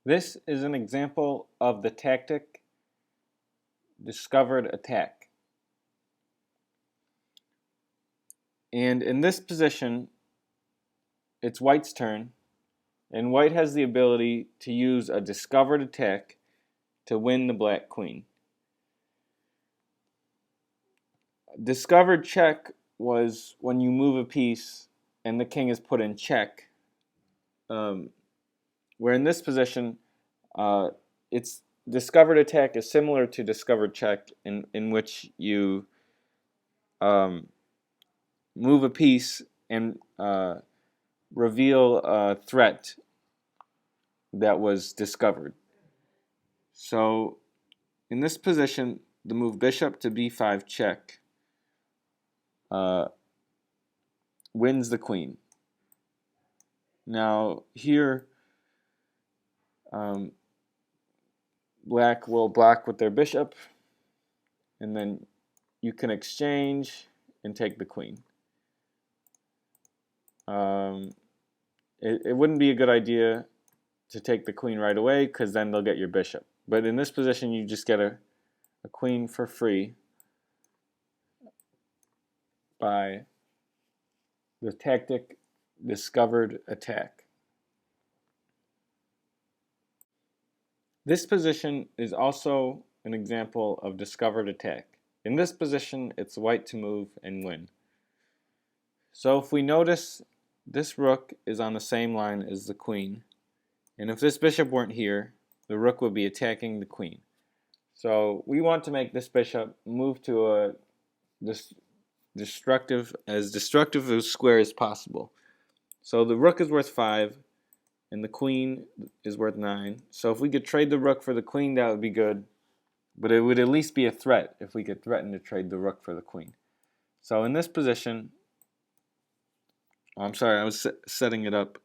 This is an example of the tactic discovered attack. And in this position, it's white's turn, and white has the ability to use a discovered attack to win the black queen. Discovered check was when you move a piece and the king is put in check. Where in this position, it's discovered attack is similar to discovered check, in which you move a piece and reveal a threat that was discovered. So in this position, the move bishop to b5 check wins the queen. Now here, black will block with their bishop, and then you can exchange and take the queen. It wouldn't be a good idea to take the queen right away, because then they'll get your bishop. But in this position, you just get a queen for free by the tactic discovered attack. This position is also an example of discovered attack. In this position, it's white to move and win. So if we notice, this rook is on the same line as the queen, and if this bishop weren't here, the rook would be attacking the queen. So we want to make this bishop move to a destructive square as possible. So the rook is worth 5, and the queen is worth 9. So if we could trade the rook for the queen, that would be good. But it would at least be a threat if we could threaten to trade the rook for the queen. So in this position, I'm sorry, I was setting it up.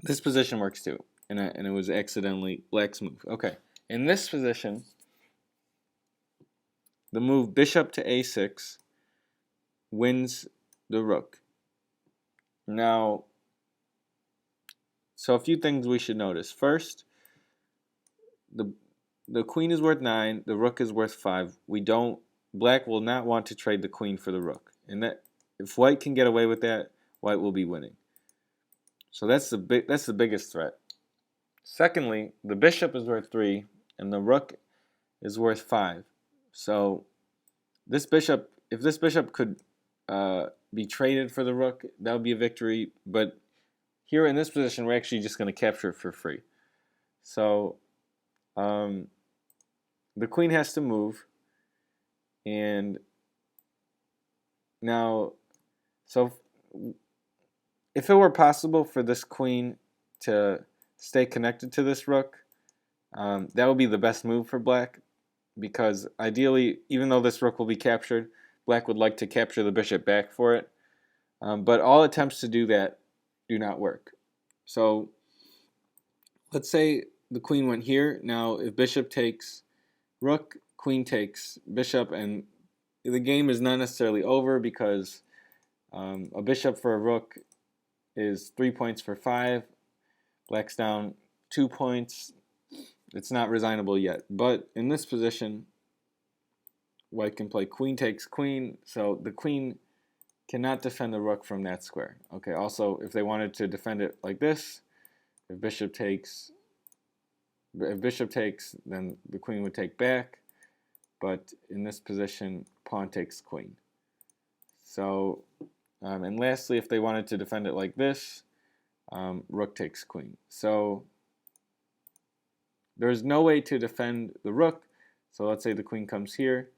This position works too, and it was accidentally black's move. Okay, in this position, the move bishop to a6 wins the rook. Now, so a few things we should notice. First, the queen is worth 9, the rook is worth 5. Black will not want to trade the queen for the rook, and that if white can get away with that, white will be winning. So that's the biggest threat. Secondly, the bishop is worth 3 and the rook is worth 5. So if this bishop could be traded for the rook, that would be a victory. But here in this position, we're actually just going to capture it for free. So the queen has to move, and now, so if it were possible for this queen to stay connected to this rook, that would be the best move for black, because ideally, even though this rook will be captured, black would like to capture the bishop back for it. But all attempts to do that do not work. So let's say the queen went here. Now if bishop takes rook, queen takes bishop, and the game is not necessarily over, because a bishop for a rook is 3 points for 5. Black's down 2 points. It's not resignable yet. But in this position, white can play queen takes queen, so the queen cannot defend the rook from that square. Okay, also, if they wanted to defend it like this, if bishop takes, then the queen would take back. But in this position, pawn takes queen. So, and lastly, if they wanted to defend it like this, rook takes queen. So there's no way to defend the rook. So let's say the queen comes here.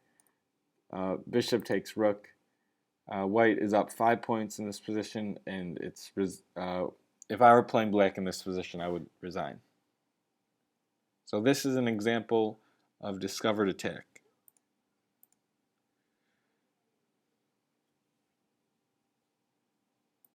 Bishop takes rook. White is up 5 points in this position, and if I were playing black in this position, I would resign. So this is an example of discovered attack.